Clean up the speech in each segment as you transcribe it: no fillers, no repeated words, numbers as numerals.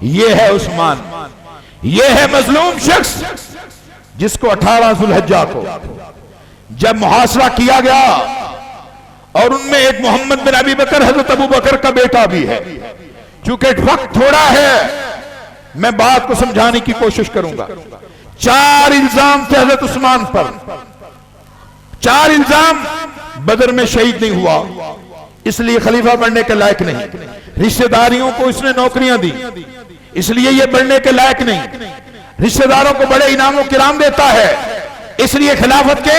یہ ہے عثمان، یہ ہے مظلوم شخص جس کو 18 ذوالحجہ کو جب محاصرہ کیا گیا، اور ان میں ایک محمد بن ابی بکر حضرت ابو بکر کا بیٹا بھی ہے۔ چونکہ وقت تھوڑا ہے میں بات کو سمجھانے کی کوشش کروں گا۔ 4 الزام تھے حضرت عثمان پر، 4 الزام۔ بدر میں شہید نہیں ہوا اس لیے خلیفہ بننے کے لائق نہیں، رشتہ داریوں کو اس نے نوکریاں دی اس لیے یہ بننے کے لائق نہیں، رشتہ داروں کو بڑے انعام و کرام دیتا ہے اس لیے خلافت کے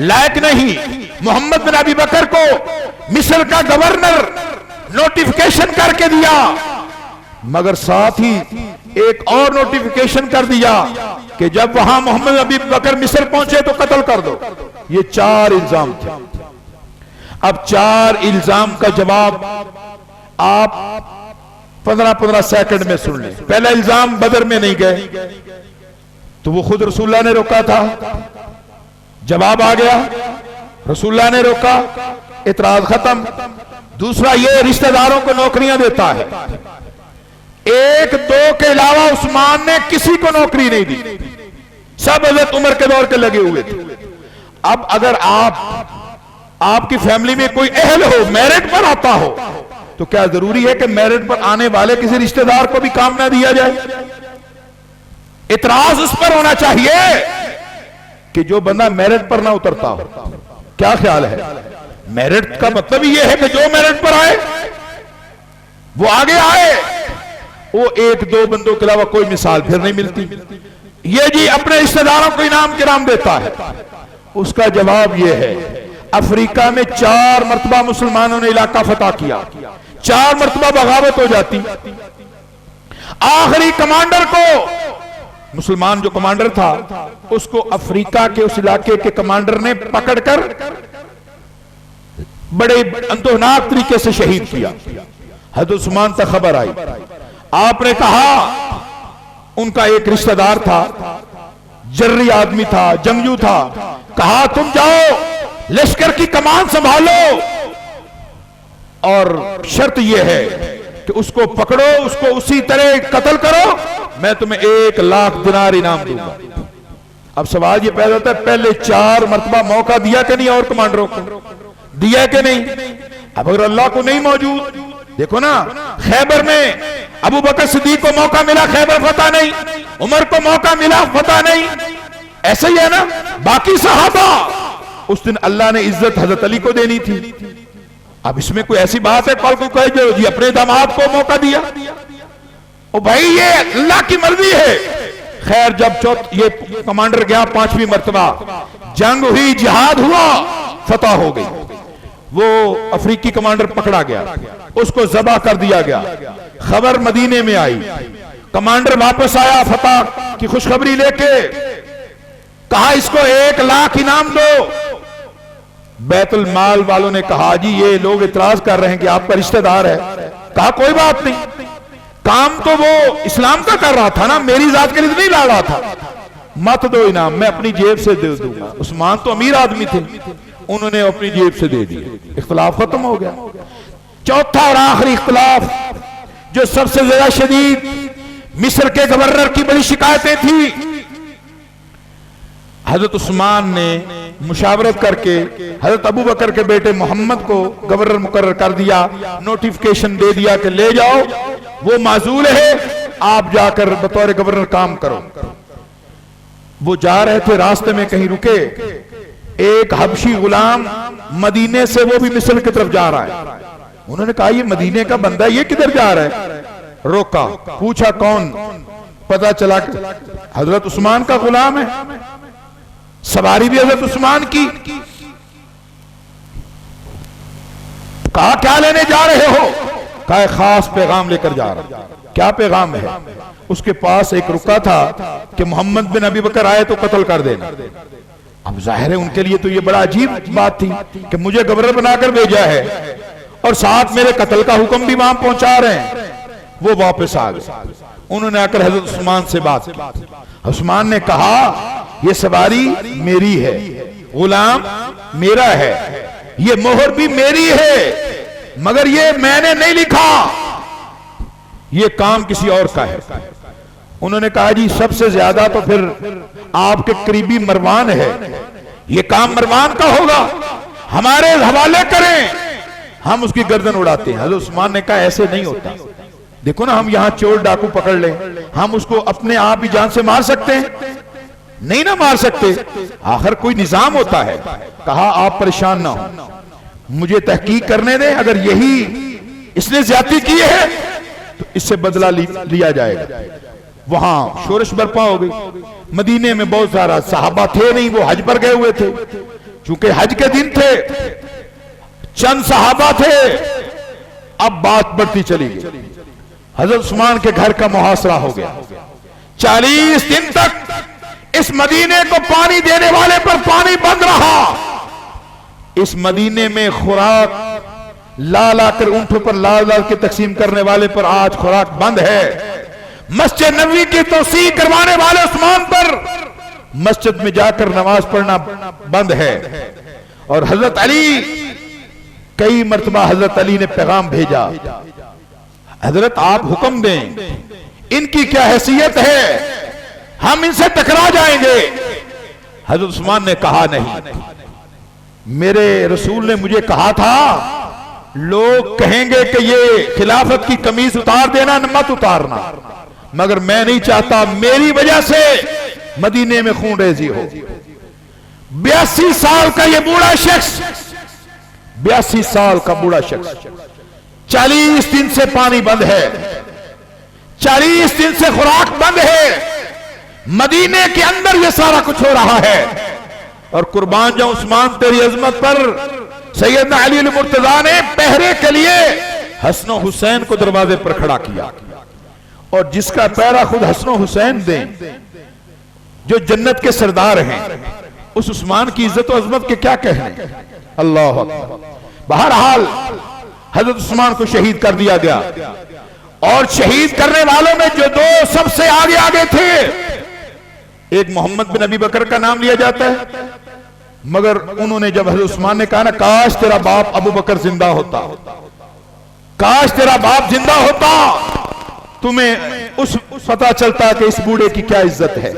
لائق نہیں۔ محمد بن ابی بکر کو مصر کا گورنر نوٹیفیکیشن کر کے دیا، مگر ساتھ ہی ایک اور نوٹیفیکیشن کر دیا کہ جب وہاں محمد ابی بکر مصر پہنچے تو قتل کر دو۔ یہ 4 الزام تھے۔ اب 4 الزام کا جواب آپ 15-15 سیکنڈ میں سن لیں۔ پہلا الزام بدر میں نہیں گئے تو وہ خود رسول اللہ نے روکا تھا، جواب آ گیا، رسول اللہ نے روکا، اعتراض ختم۔ دوسرا یہ رشتہ داروں کو نوکریاں دیتا ہے، 1-2 کے علاوہ عثمان نے کسی کو نوکری نہیں دی، سب حضرت عمر کے دور کے لگے ہوئے تھے۔ اب اگر آپ کی فیملی میں کوئی اہل ہو، میرٹ پر آتا ہو، تو کیا ضروری ہے کہ میرٹ پر آنے والے کسی رشتہ دار کو بھی کام نہ دیا جائے؟ اعتراض اس پر ہونا چاہیے کہ جو بندہ میرٹ پر نہ اترتا ہو۔ کیا خیال ہے؟ میرٹ کا مطلب یہ ہے کہ جو میرٹ پر آئے وہ آگے آئے۔ وہ 1-2 بندوں کے علاوہ کوئی مثال پھر نہیں ملتی۔ یہ جی اپنے رشتہ داروں کو انعام کرام دیتا ہے۔ اس کا جواب یہ ہے، افریقہ میں 4 مرتبہ مسلمانوں نے علاقہ فتح کیا، 4 مرتبہ بغاوت ہو جاتی، آخری کمانڈر کو، مسلمان جو کمانڈر تھا اس کو افریقہ کے اس علاقے کے کمانڈر نے پکڑ کر بڑے اندوہناک طریقے سے شہید کیا۔ حضرت عثمان تک خبر آئی، آپ نے کہا، ان کا ایک رشتہ دار تھا، جرری آدمی تھا، جنگجو تھا، کہا تم جاؤ لشکر کی کمان سنبھالو، اور شرط یہ ہے کہ اس کو پکڑو، اس کو اسی طرح قتل کرو، میں تمہیں 1,00,000 دینار انعام دوں گا۔ اب سوال یہ پیدا ہوتا ہے، پہلے 4 مرتبہ موقع دیا کہ نہیں اور کمانڈروں کو؟ دیا کہ نہیں؟ اب اگر اللہ کو نہیں موجود، دیکھو نا خیبر میں ابو بکر صدیق کو موقع ملا، خیبر فتح نہیں، عمر کو موقع ملا، فتح نہیں، ایسا ہی ہے نا باقی صحابہ۔ اس دن اللہ نے عزت حضرت علی کو دینی تھی، اب اس میں کوئی ایسی بات ہے کل کو کہے جو جی اپنے داماد کو موقع دیا؟ او بھائی یہ اللہ کی مرضی ہے۔ خیر جب یہ کمانڈر گیا 5ویں مرتبہ، جنگ ہوئی، جہاد ہوا، فتح ہو گئی، وہ افریقی کمانڈر پکڑا گیا، اس کو ذبح کر دیا گیا، خبر مدینے میں آئی، کمانڈر واپس آیا فتح کی خوشخبری لے کے، کہا اس کو 1,00,000 انعام دو۔ بیت المال والوں نے کہا جی یہ لوگ اعتراض کر رہے ہیں کہ آپ کا رشتہ دار ہے۔ کہا کوئی بات نہیں، کام تو وہ اسلام کا کر رہا تھا نا، میری ذات کے لیے نہیں لا رہا تھا، مت دو انعام، میں اپنی جیب سے دے دوں گا۔ عثمان تو امیر آدمی تھے، انہوں نے اپنی جیب سے دے دی، اختلاف ختم ہو گیا۔ چوتھا اور آخری اختلاف جو سب سے زیادہ شدید، مصر کے گورنر کی بڑی شکایتیں تھی، حضرت عثمان نے مشاورت کر کے حضرت ابو بکر کے بیٹے محمد کو گورنر مقرر کر دیا، نوٹیفیکیشن دے دیا کہ لے جاؤ، وہ معزول ہے، آپ جا کر بطور گورنر کام کرو۔ وہ جا رہے تھے، راستے میں کہیں رکے، ایک حبشی غلام مدینے سے، وہ بھی مصر کی طرف جا رہا ہے، انہوں نے کہا یہ مدینے کا بندہ ہے، یہ کدھر جا رہا ہے؟ روکا، پوچھا کون؟ پتا چلا کہ حضرت عثمان کا غلام ہے، سواری بھی حضرت عثمان کی۔ کہا کیا لینے جا رہے ہو؟ کہا خاص پیغام لے کر جا رہا ہوں۔ کیا پیغام ہے؟ اس کے پاس ایک رکا تھا کہ محمد بن ابی بکر آئے تو قتل کر دینا۔ اب ظاہر ہے ان کے لیے تو یہ بڑا عجیب بات تھی کہ مجھے گورنر بنا کر بھیجا ہے اور ساتھ میرے قتل کا حکم بھی وہاں پہنچا رہے ہیں۔ وہ واپس آ گئے، انہوں نے آ کر حضرت عثمان سے بات کی۔ عثمان نے کہا یہ سواری میری ہے، غلام میرا ہے، یہ مہر بھی میری ہے، مگر یہ میں نے نہیں لکھا، یہ کام کسی اور کا ہے۔ انہوں نے کہا جی سب سے زیادہ تو پھر آپ کے قریبی مروان ہے، یہ کام مروان کا ہوگا، ہمارے حوالے کریں، ہم اس کی گردن اڑاتے ہیں۔ حضرت عثمان نے کہا ایسے نہیں ہوتا، دیکھو نا ہم یہاں چور ڈاکو پکڑ لیں، ہم اس کو اپنے آپ ہی جان سے مار سکتے ہیں؟ نہیں نہ مار سکتے، آخر کوئی نظام ہوتا ہے۔ کہا آپ پریشان نہ ہو، مجھے تحقیق کرنے دیں، اگر یہی اس نے زیادتی کی ہے تو اس سے بدلہ لیا جائے گا۔ وہاں شورش برپا ہو گئی۔ مدینے میں بہت سارا صحابہ تھے نہیں، وہ حج پر گئے ہوئے تھے، چونکہ حج کے دن تھے، چند صحابہ تھے۔ اب بات بڑھتی چلی گئی، حضرت عثمان کے گھر کا محاصرہ ہو گیا۔ 40 دن تک اس مدینے کو پانی دینے والے پر پانی بند رہا۔ اس مدینے میں خوراک لا کر اونٹوں پر لا کے تقسیم کرنے والے پر آج خوراک بند ہے۔ مسجد نبوی کی توسیع کروانے والے عثمان پر مسجد میں جا کر نماز پڑھنا بند ہے۔ اور حضرت علی، کئی مرتبہ حضرت علی نے پیغام بھیجا، حضرت آپ حکم دیں، ان کی کیا حیثیت ہے، ہم ان سے ٹکرا جائیں گے۔ حضرت عثمان نے کہا نہیں، میرے رسول نے مجھے کہا تھا لوگ کہیں گے کہ یہ خلافت کی قمیص اتار دینا، مت اتارنا، مگر میں نہیں چاہتا میری وجہ سے مدینے میں خون ریزی ہو۔ 82 سال کا یہ بوڑھا شخص، 82 سال کا بوڑھا شخص، 40 دن سے پانی بند ہے، 40 دن سے خوراک بند ہے، مدینے کے اندر یہ سارا کچھ ہو رہا ہے۔ اور قربان جاؤں عثمان تیری عظمت پر، سیدنا علی المرتضیٰ نے پہرے کے لیے حسن و حسین کو دروازے پر کھڑا کیا، اور جس کا پہرا خود حسن و حسین دیں جو جنت کے سردار ہیں، اس عثمان کی عزت و عظمت کے کیا کہنے۔ اللہ اکبر۔ بہرحال حضرت عثمان کو شہید کر دیا گیا، اور شہید کرنے والوں میں جو دو سب سے آگے تھے، ایک محمد بن ابی بکر کا نام لیا جاتا ہے، مگر انہوں نے جب حضرت عثمان نے کہا نا کاش تیرا باپ ابو بکر زندہ ہوتا، کاش تیرا باپ زندہ ہوتا، تمہیں اس پتہ چلتا کہ اس بوڑھے کی کیا عزت ہے،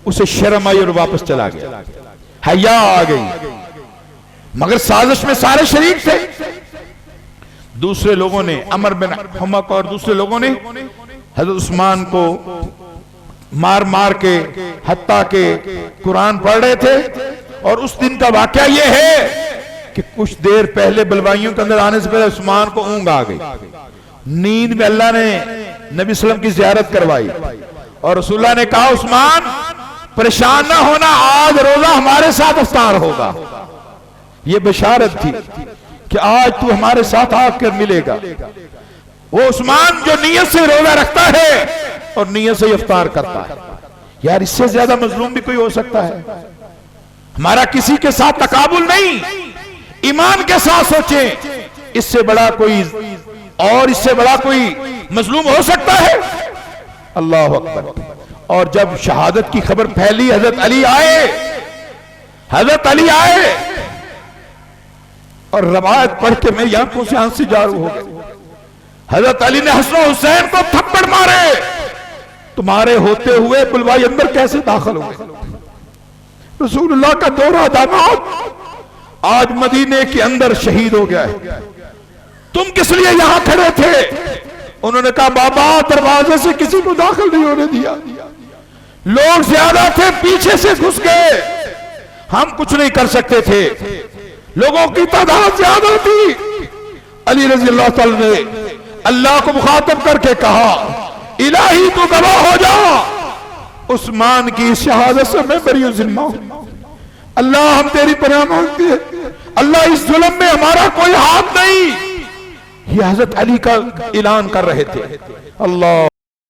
اسے شرم آئی اور واپس چلا گیا، حیا آ گئی۔ مگر سازش میں سارے شریک تھے۔ دوسرے لوگوں نے، عمر بن حمق اور دوسرے لوگوں نے حضرت عثمان کو مار کے، حتیٰ کہ قرآن پڑھ رہے تھے، اور اس دن کا واقعہ یہ ہے کہ کچھ دیر پہلے بلوائیوں کے اندر آنے سے پہلے عثمان کو اونگ آ گئی، نیند میں اللہ نے نبی صلی اللہ علیہ وسلم کی زیارت کروائی، اور رسول اللہ نے کہا عثمان پریشان نہ ہونا، آج روزہ ہمارے ساتھ افطار ہوگا۔ یہ بشارت تھی کہ آج تو ہمارے ساتھ آ کر ملے گا۔ وہ عثمان جو نیت سے روزہ رکھتا ہے اور نیت سے افطار کرتا ہے، یار اس سے زیادہ مظلوم بھی کوئی ہو سکتا ہے؟ ہمارا کسی کے ساتھ تقابل نہیں، ایمان کے ساتھ سوچیں، اس سے بڑا کوئی اور اس سے بڑا کوئی مظلوم ہو سکتا ہے؟ اللہ اکبر۔ اور جب شہادت کی خبر پھیلی، حضرت علی آئے، اور روایت پڑھ کے میری آنکھوں سے آنسو جاری ہو گئے۔ حضرت علی نے حسن و حسین کو تھپڑ مارے، تمہارے ہوتے ہوئے بلوائی اندر کیسے داخل ہو گئے؟ رسول اللہ کا دورہ داماد آج مدینے کے اندر شہید ہو گیا ہے، تم کس لیے یہاں کھڑے تھے؟ انہوں نے کہا بابا دروازے سے کسی کو داخل نہیں ہونے دیا، لوگ زیادہ تھے پیچھے سے گھس گئے، ہم کچھ نہیں کر سکتے تھے، لوگوں کی تعداد زیادہ تھی۔ علی رضی اللہ تعالی نے اللہ کو مخاطب کر کے کہا الہی تو گواہ ہو جا، عثمان کی شہادت سے میں بری ذمہ ہوں، اللہ ہم تیری پناہ مانگتے ہیں، اللہ اس ظلم میں ہمارا کوئی ہاتھ نہیں۔ یہ حضرت علی کا اعلان کر رہے تھے۔ اللہ